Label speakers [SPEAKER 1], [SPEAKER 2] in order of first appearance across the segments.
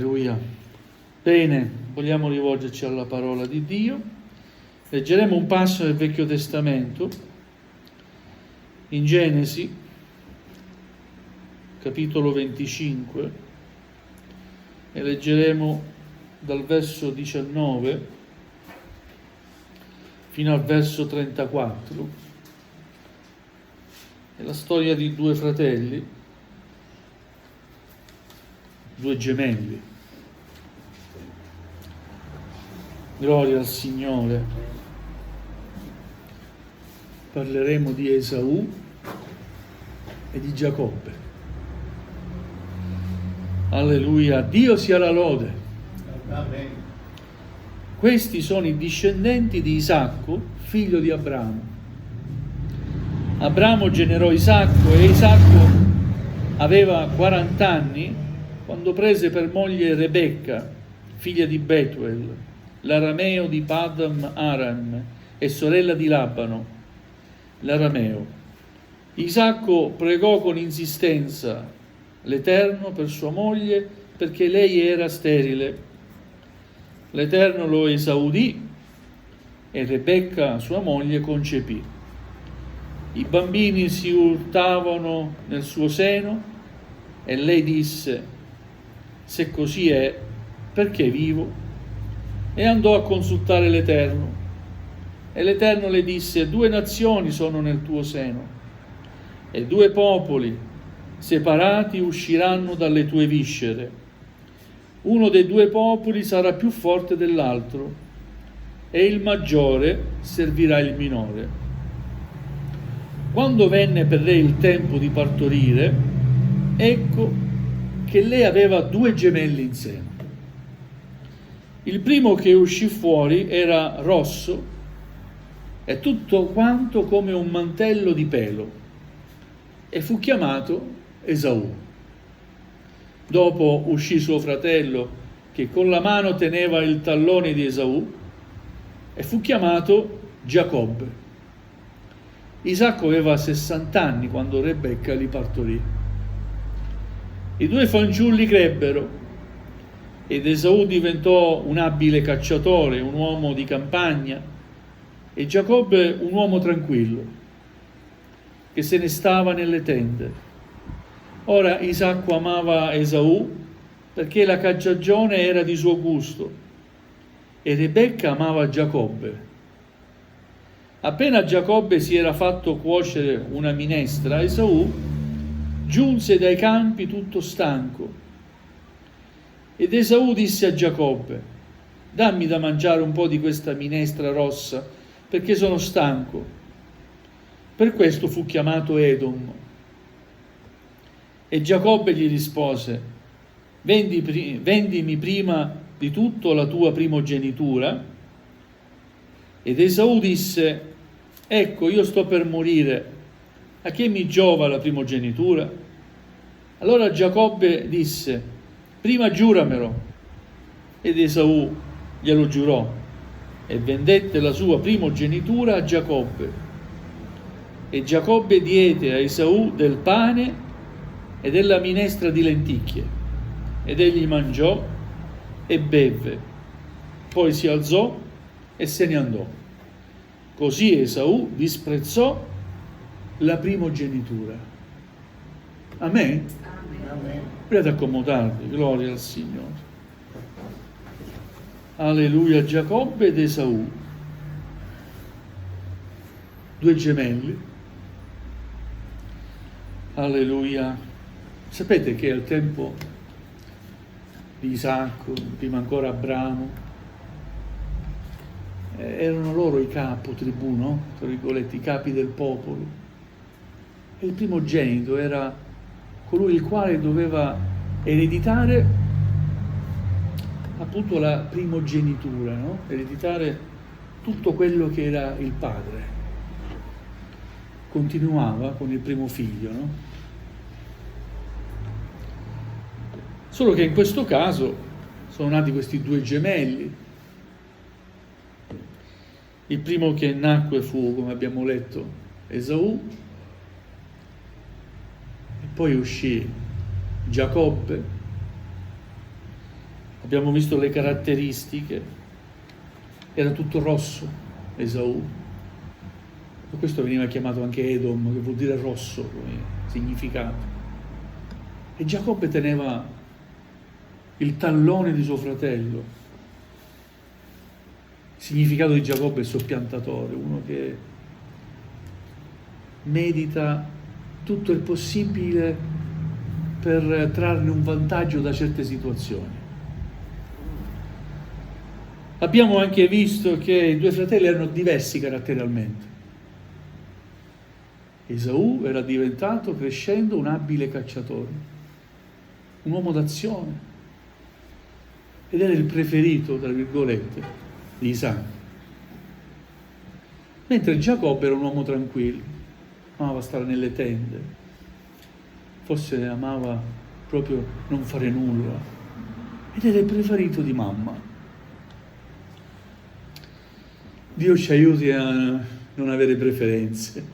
[SPEAKER 1] Alleluia. Bene, vogliamo rivolgerci alla parola di Dio. Leggeremo un passo del Vecchio Testamento, in Genesi, capitolo 25, e leggeremo dal verso 19 fino al verso 34. È la storia di due fratelli, due gemelli. Gloria al Signore. Parleremo di Esaù e di Giacobbe. Alleluia, Dio sia la lode.
[SPEAKER 2] Amen.
[SPEAKER 1] Questi sono i discendenti di Isacco, figlio di Abramo. Abramo generò Isacco e Isacco aveva 40 anni quando prese per moglie Rebecca, figlia di Betuel, l'arameo di Padam Aram e sorella di Labano, l'arameo. Isacco pregò con insistenza l'Eterno per sua moglie perché lei era sterile. L'Eterno lo esaudì e Rebecca, sua moglie, concepì. I bambini si urtavano nel suo seno e lei disse: se così è, perché vivo? E andò a consultare l'Eterno. E l'Eterno le disse: 2 nazioni sono nel tuo seno, e 2 popoli separati usciranno dalle tue viscere. Uno dei 2 popoli sarà più forte dell'altro, e il maggiore servirà il minore. Quando venne per lei il tempo di partorire, ecco che lei aveva 2 gemelli in seno. Il primo che uscì fuori era rosso e tutto quanto come un mantello di pelo, e fu chiamato Esaù. Dopo uscì suo fratello, che con la mano teneva il tallone di Esaù, e fu chiamato Giacobbe. Isacco aveva 60 anni quando Rebecca li partorì. I 2 fanciulli crebbero, ed Esaù diventò un abile cacciatore, un uomo di campagna, e Giacobbe un uomo tranquillo, che se ne stava nelle tende. Ora Isacco amava Esaù perché la cacciagione era di suo gusto, e Rebecca amava Giacobbe. Appena Giacobbe si era fatto cuocere una minestra, Esaù giunse dai campi tutto stanco. Ed Esaù disse a Giacobbe: dammi da mangiare un po' di questa minestra rossa, perché sono stanco. Per questo fu chiamato Edom. E Giacobbe gli rispose: vendimi prima di tutto la tua primogenitura. Ed Esaù disse: ecco, io sto per morire, a che mi giova la primogenitura? Allora Giacobbe disse: prima giuramelo. Ed Esaù glielo giurò e vendette la sua primogenitura a Giacobbe. E Giacobbe diede a Esaù del pane e della minestra di lenticchie, ed egli mangiò e bevve, poi si alzò e se ne andò. Così Esaù disprezzò la primogenitura. Amen?
[SPEAKER 2] Amen.
[SPEAKER 1] Volete accomodarvi, gloria al Signore. Alleluia. Giacobbe ed Esaù, 2 gemelli. Alleluia. Sapete che al tempo di Isacco, prima ancora Abramo, erano loro i capotribù, no? Tra virgolette, i capi del popolo. E il primogenito era colui il quale doveva ereditare appunto la primogenitura, no? Ereditare tutto quello che era il padre. Continuava con il primo figlio, no? Solo che in questo caso sono nati questi 2 gemelli. Il primo che nacque fu, come abbiamo letto, Esaù, e poi uscì Giacobbe, Abbiamo visto le caratteristiche. Era tutto rosso, Esaù. Per questo veniva chiamato anche Edom, che vuol dire rosso come significato. E Giacobbe teneva il tallone di suo fratello. Il significato di Giacobbe è il soppiantatore, uno che medita tutto il possibile per trarne un vantaggio da certe situazioni. Abbiamo anche visto che i due fratelli erano diversi caratterialmente. Esaù era diventato, crescendo, un abile cacciatore, un uomo d'azione, ed era il preferito, tra virgolette, di Isacco. Mentre Giacobbe era un uomo tranquillo, amava stare nelle tende, forse amava proprio non fare nulla, ed era il preferito di mamma. Dio ci aiuti a non avere preferenze.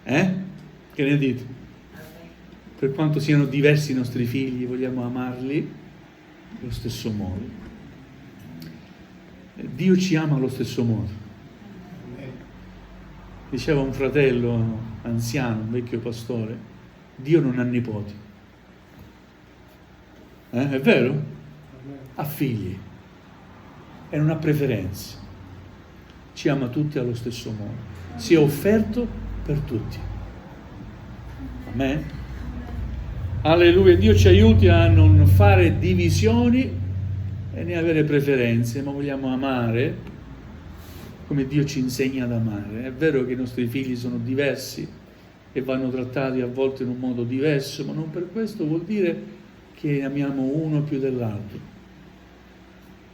[SPEAKER 1] Che ne dite? Per quanto siano diversi i nostri figli, vogliamo amarli allo stesso modo. Dio ci ama allo stesso modo. Diceva un fratello anziano, un vecchio pastore, Dio non ha nipoti. È vero? Ha figli e non ha preferenze. Ci ama tutti allo stesso modo. Si è offerto per tutti. Amen. Alleluia. Dio ci aiuti a non fare divisioni e né avere preferenze, ma vogliamo amare come Dio ci insegna ad amare. È vero che i nostri figli sono diversi e vanno trattati a volte in un modo diverso, ma non per questo vuol dire che amiamo uno più dell'altro.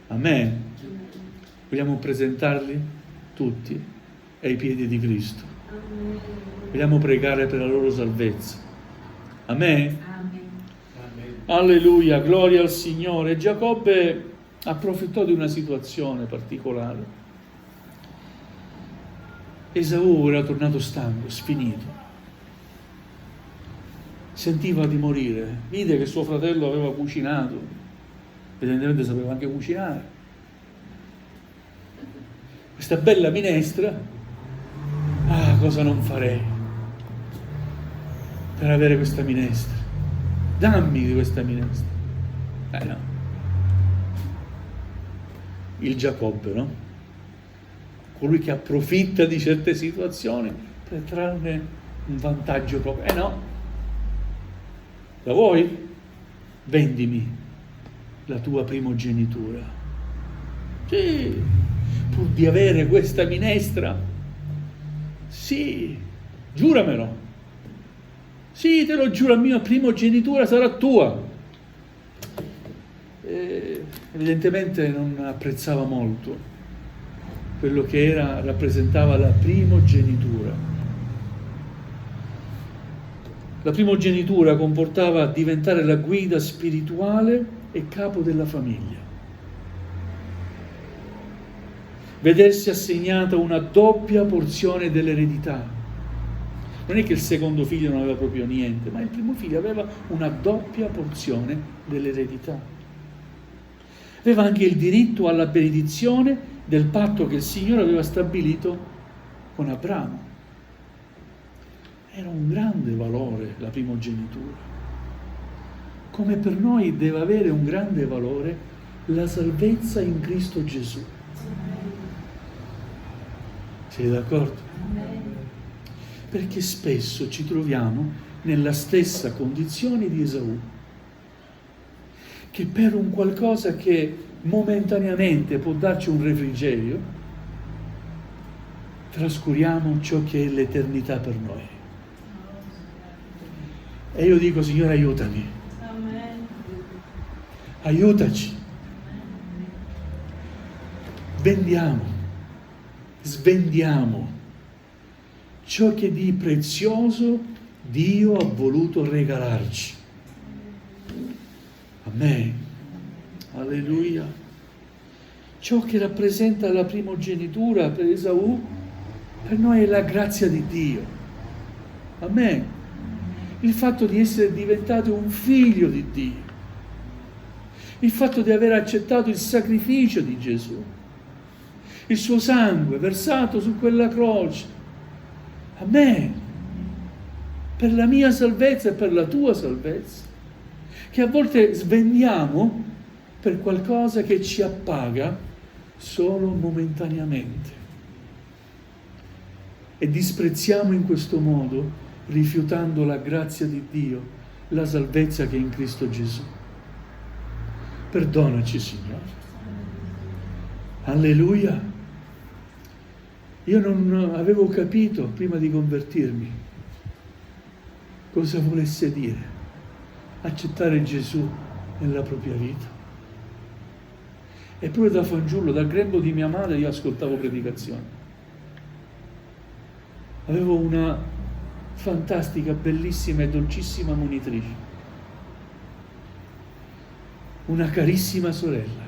[SPEAKER 1] Amen. Vogliamo presentarli tutti ai piedi di Cristo. Vogliamo pregare per la loro salvezza. Amen. Alleluia, gloria al Signore. Giacobbe approfittò di una situazione particolare. Esaù era tornato stanco, sfinito. Sentiva di morire. Vide che suo fratello aveva cucinato. Evidentemente sapeva anche cucinare. Questa bella minestra, cosa non farei per avere questa minestra? Dammi di questa minestra. No. Il Giacobbe, no? Colui che approfitta di certe situazioni per trarne un vantaggio proprio. No. La vuoi? Vendimi la tua primogenitura. Sì. Pur di avere questa minestra? Sì, giuramelo. Sì, te lo giuro, la mia primogenitura sarà tua. Evidentemente non apprezzava molto quello che rappresentava la primogenitura. La primogenitura comportava diventare la guida spirituale e capo della famiglia. Vedersi assegnata una doppia porzione dell'eredità. Non è che il secondo figlio non aveva proprio niente, ma il primo figlio aveva una doppia porzione dell'eredità. Aveva anche il diritto alla benedizione del patto che il Signore aveva stabilito con Abramo. Era un grande valore la primogenitura. Come per noi deve avere un grande valore la salvezza in Cristo Gesù. Siete d'accordo? Perché spesso ci troviamo nella stessa condizione di Esaù, che per un qualcosa che momentaneamente può darci un refrigerio, trascuriamo ciò che è l'eternità per noi. E io dico, Signore, aiutami. Aiutaci. Svendiamo ciò che di prezioso Dio ha voluto regalarci. Amen. Alleluia. Ciò che rappresenta la primogenitura per Esaù, per noi è la grazia di Dio. Amen. Il fatto di essere diventato un figlio di Dio. il fatto di aver accettato il sacrificio di Gesù, il suo sangue versato su quella croce. Amen. Per la mia salvezza e per la tua salvezza, che a volte svendiamo per qualcosa che ci appaga solo momentaneamente e disprezziamo in questo modo, rifiutando la grazia di Dio, la salvezza che è in Cristo Gesù. Perdonaci, Signore. Alleluia. Io non avevo capito prima di convertirmi cosa volesse dire accettare Gesù nella propria vita. Eppure da fanciullo, dal grembo di mia madre, io ascoltavo predicazioni. Avevo una fantastica, bellissima e dolcissima monitrice, una carissima sorella,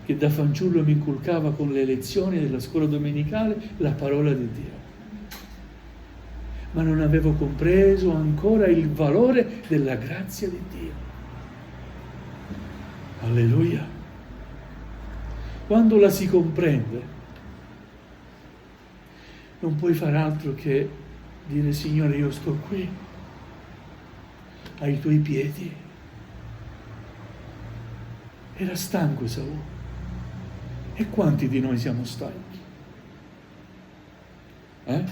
[SPEAKER 1] che da fanciullo mi inculcava con le lezioni della scuola domenicale la parola di Dio. Ma non avevo compreso ancora il valore della grazia di Dio. Alleluia. Quando la si comprende, non puoi far altro che dire: Signore, io sto qui, ai tuoi piedi. Era stanco Esaù. E quanti di noi siamo stanchi? Era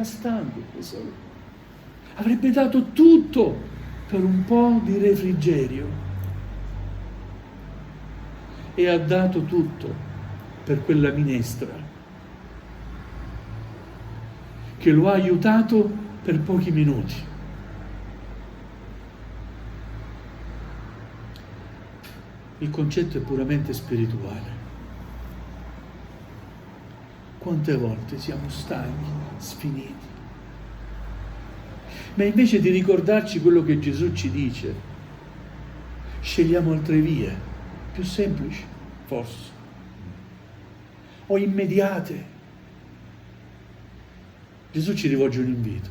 [SPEAKER 1] stanco Esaù. Avrebbe dato tutto per un po' di refrigerio. E ha dato tutto per quella minestra che lo ha aiutato per pochi minuti. Il concetto è puramente spirituale. Quante volte siamo stanchi, sfiniti, ma invece di ricordarci quello che Gesù ci dice, scegliamo altre vie, più semplici, forse, o immediate. Gesù ci rivolge un invito.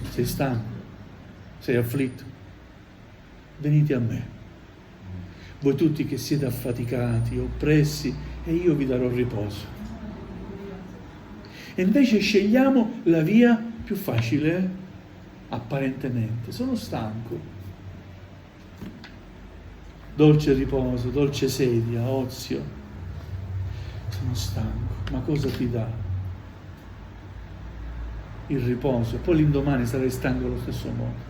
[SPEAKER 1] Sei stanco? Sei afflitto? Venite a me. Voi tutti che siete affaticati, oppressi, e io vi darò riposo. E invece scegliamo la via più facile, apparentemente. Sono stanco. Dolce riposo, dolce sedia, ozio. Sono stanco. Ma cosa ti dà il riposo? Poi l'indomani sarai stanco allo stesso modo.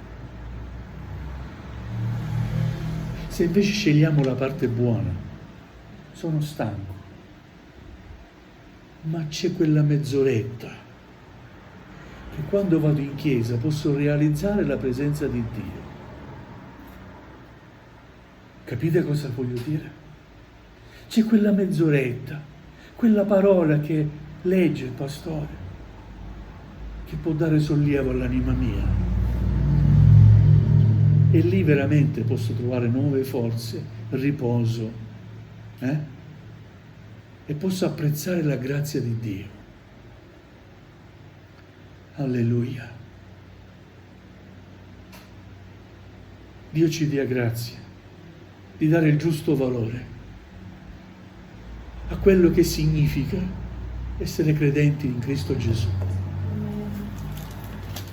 [SPEAKER 1] Se invece scegliamo la parte buona, sono stanco, ma c'è quella mezz'oretta che quando vado in chiesa posso realizzare la presenza di Dio. Capite cosa voglio dire? C'è quella mezz'oretta, quella parola che legge il pastore, che può dare sollievo all'anima mia. E lì veramente posso trovare nuove forze, riposo, e posso apprezzare la grazia di Dio. Alleluia. Dio ci dia grazia di dare il giusto valore a quello che significa essere credenti in Cristo Gesù.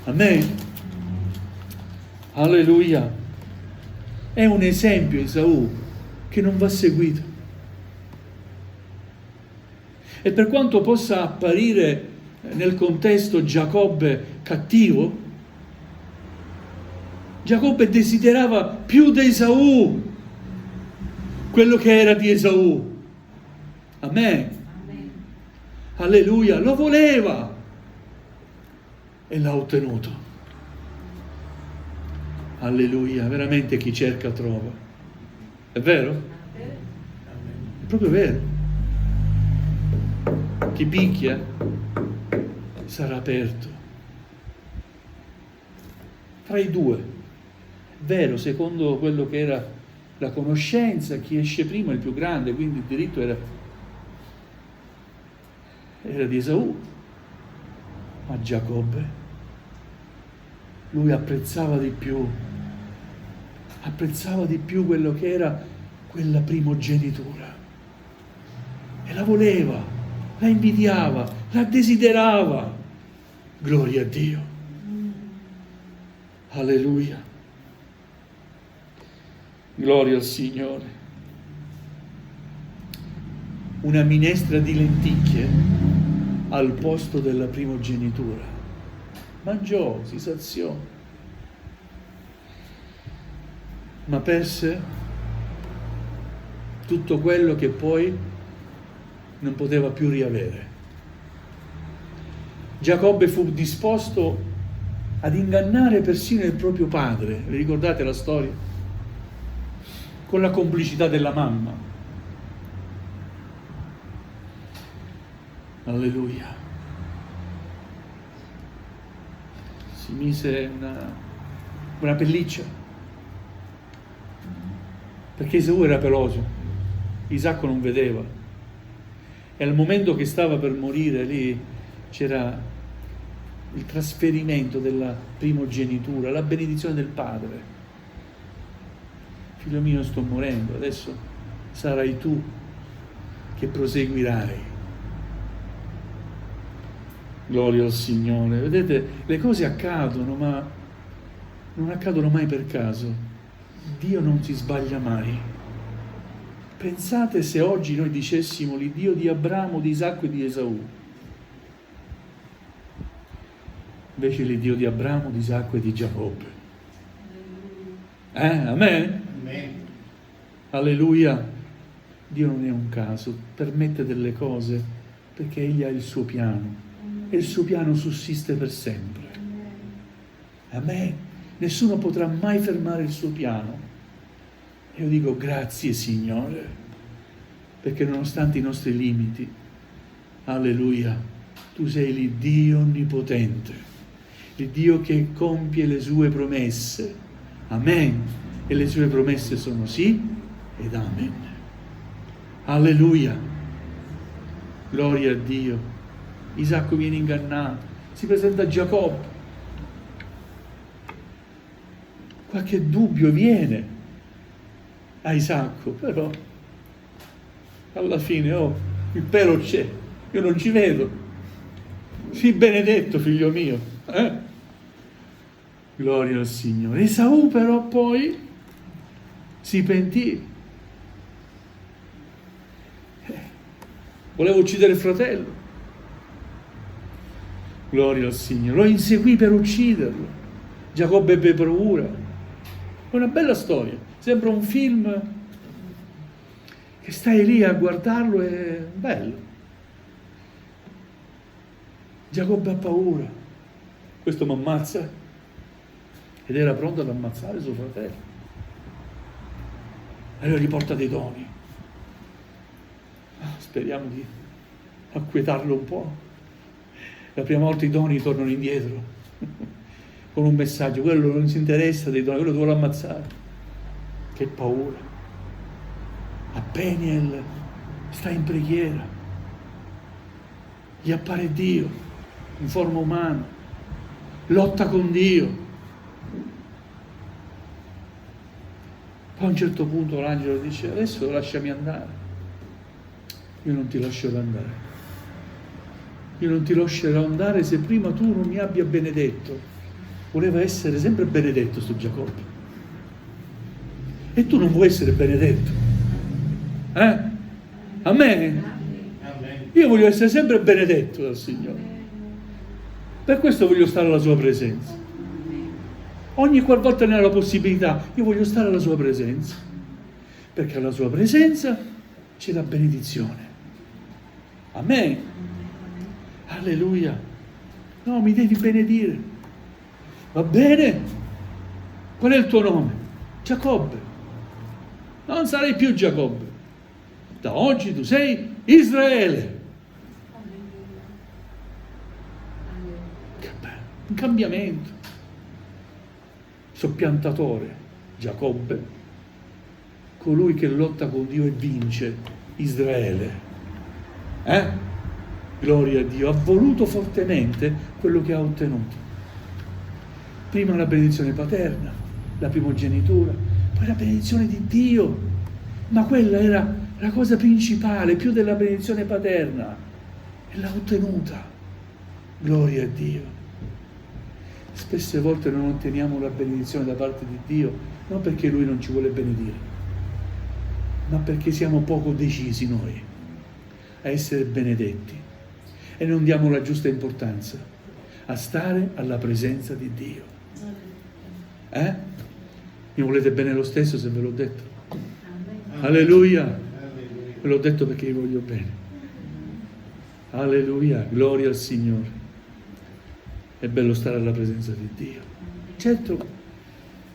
[SPEAKER 1] Amen. Alleluia. È un esempio Esaù che non va seguito. E per quanto possa apparire nel contesto Giacobbe cattivo, Giacobbe desiderava più di Esaù quello che era di Esaù. Amen. Alleluia. Lo voleva e l'ha ottenuto. Alleluia, veramente chi cerca trova. È vero? È proprio vero. Chi picchia sarà aperto. Tra i due. È vero, secondo quello che era la conoscenza, chi esce prima è il più grande, quindi il diritto era di Esaù. Ma Giacobbe lui apprezzava di più quello che era quella primogenitura. E la voleva, la invidiava, la desiderava. Gloria a Dio. Alleluia. Gloria al Signore. Una minestra di lenticchie al posto della primogenitura. Mangiò, si saziò, ma perse tutto quello che poi non poteva più riavere. Giacobbe fu disposto ad ingannare persino il proprio padre. Vi ricordate la storia? Con la complicità della mamma. Alleluia. Si mise una pelliccia, perché Esaù era peloso, Isacco non vedeva, e al momento che stava per morire lì c'era il trasferimento della primogenitura, la benedizione del padre. Figlio mio, sto morendo, adesso sarai tu che proseguirai. Gloria al Signore. Vedete, le cose accadono, ma non accadono mai per caso. Dio non si sbaglia mai. Pensate se oggi noi dicessimo l'Iddio di Abramo, di Isacco e di Esaù. Invece l'Iddio di Abramo, di Isacco e di Giacobbe. Amen?
[SPEAKER 2] Amen.
[SPEAKER 1] Alleluia. Dio non è un caso, permette delle cose perché Egli ha il suo piano. E il suo piano sussiste per sempre. Amen. Nessuno potrà mai fermare il suo piano. E io dico grazie Signore, perché nonostante i nostri limiti, alleluia, tu sei l'Iddio onnipotente, l'Iddio che compie le sue promesse. Amen. E le sue promesse sono sì ed amen. Alleluia. Gloria a Dio. Isacco viene ingannato, si presenta a Giacobbe. Qualche dubbio viene a Isacco, però alla fine, il pelo c'è, io non ci vedo. Sii benedetto, figlio mio. Gloria al Signore. Esaù però poi si pentì. Voleva uccidere il fratello. Gloria al Signore. Lo inseguì per ucciderlo. Giacobbe ebbe paura. È una bella storia. Sembra un film che stai lì a guardarlo, è bello. Giacobbe ha paura. Questo mi ammazza. Ed era pronto ad ammazzare suo fratello. Allora gli porta dei doni. Speriamo di acquietarlo un po'. La prima volta i doni tornano indietro con un messaggio: quello non si interessa dei doni, quello vuole ammazzare. Che paura. A Peniel sta in preghiera, gli appare Dio in forma umana, lotta con Dio. Poi a un certo punto l'angelo dice: adesso lasciami andare. Io non ti lascerò andare. Io non ti lascerò andare se prima tu non mi abbia benedetto. Voleva essere sempre benedetto sto Giacobbe. E tu non vuoi essere benedetto. Amen?
[SPEAKER 2] Amen.
[SPEAKER 1] Io voglio essere sempre benedetto dal Signore. Per questo voglio stare alla sua presenza. Ogni qualvolta ne ho la possibilità, io voglio stare alla sua presenza. Perché alla sua presenza c'è la benedizione. Amen. Alleluia. No, mi devi benedire. Va bene? Qual è il tuo nome? Giacobbe. Non sarai più Giacobbe. Da oggi tu sei Israele. Che bello. Un cambiamento. Soppiantatore. Giacobbe. Colui che lotta con Dio e vince. Israele. Gloria a Dio, ha voluto fortemente quello che ha ottenuto. Prima la benedizione paterna, la primogenitura, poi la benedizione di Dio. Ma quella era la cosa principale, più della benedizione paterna. E l'ha ottenuta. Gloria a Dio. Spesse volte non otteniamo la benedizione da parte di Dio, non perché Lui non ci vuole benedire, ma perché siamo poco decisi noi a essere benedetti e non diamo la giusta importanza a stare alla presenza di Dio. Mi volete bene lo stesso se ve l'ho detto? Alleluia! Ve l'ho detto perché vi voglio bene. Alleluia! Gloria al Signore. È bello stare alla presenza di Dio. Certo,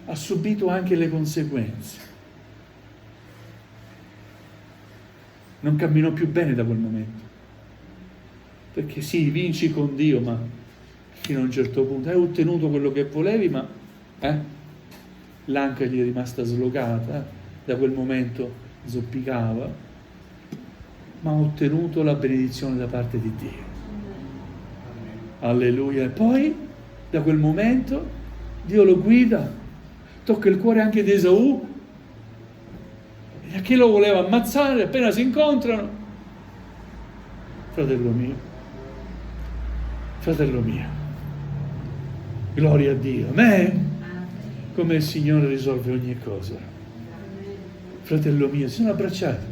[SPEAKER 1] ha subito anche le conseguenze. Non camminò più bene da quel momento. Perché sì, vinci con Dio, ma fino a un certo punto hai ottenuto quello che volevi, ma l'anca gli è rimasta slogata, da quel momento zoppicava, ma ha ottenuto la benedizione da parte di Dio. Alleluia. E poi, da quel momento, Dio lo guida, tocca il cuore anche di Esaù, e a chi lo voleva ammazzare, appena si incontrano, fratello mio, gloria a Dio, amen. Come il Signore risolve ogni cosa. Fratello mio, si sono abbracciati.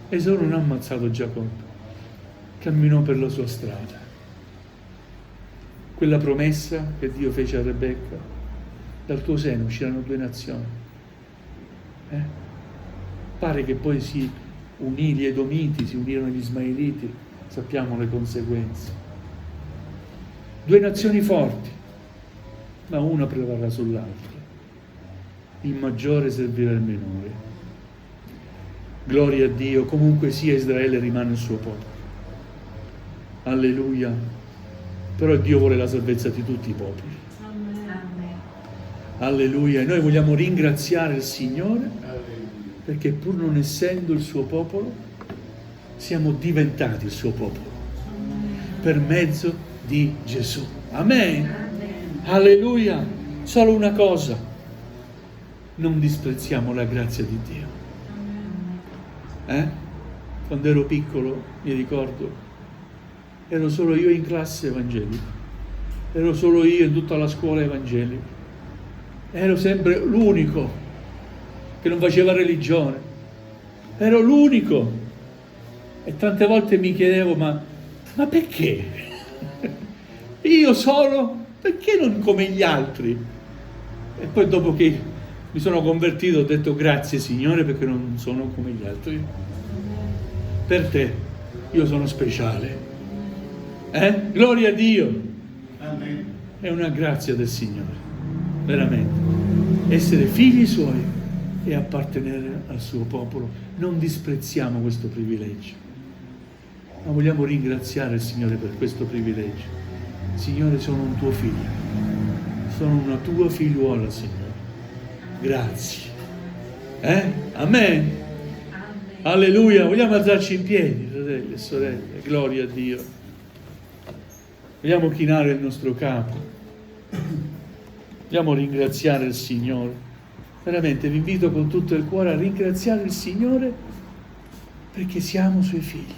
[SPEAKER 1] Esaù non ha ammazzato Giacobbe, camminò per la sua strada. Quella promessa che Dio fece a Rebecca, dal tuo seno usciranno 2 nazioni. Pare che poi si unì gli Edomiti, si unirono gli Ismaeliti, sappiamo le conseguenze. 2 nazioni forti, ma una prevarrà sull'altra. Il maggiore servirà il minore. Gloria a Dio, comunque sia Israele rimane il suo popolo. Alleluia. Però Dio vuole la salvezza di tutti i popoli. Alleluia. E noi vogliamo ringraziare il Signore perché pur non essendo il suo popolo, siamo diventati il suo popolo per mezzo di Gesù. Amen. Alleluia. Solo una cosa: non disprezziamo la grazia di Dio. Quando ero piccolo, mi ricordo, ero solo io in classe evangelica, ero solo io in tutta la scuola evangelica, ero sempre l'unico che non faceva religione, ero l'unico, e tante volte mi chiedevo ma perché? Io solo? Perché non come gli altri? E poi dopo che mi sono convertito ho detto grazie Signore perché non sono come gli altri. Per te io sono speciale. Gloria a Dio.
[SPEAKER 2] Amen.
[SPEAKER 1] È una grazia del Signore, veramente. Essere figli Suoi e appartenere al suo popolo. Non disprezziamo questo privilegio, ma vogliamo ringraziare il Signore per questo privilegio. Signore, sono un tuo figlio, sono una tua figliuola, Signore. Grazie. Amen. Alleluia. Vogliamo alzarci in piedi, fratelli e sorelle. Gloria a Dio. Vogliamo chinare il nostro capo. Vogliamo ringraziare il Signore. Veramente vi invito con tutto il cuore a ringraziare il Signore perché siamo Suoi figli.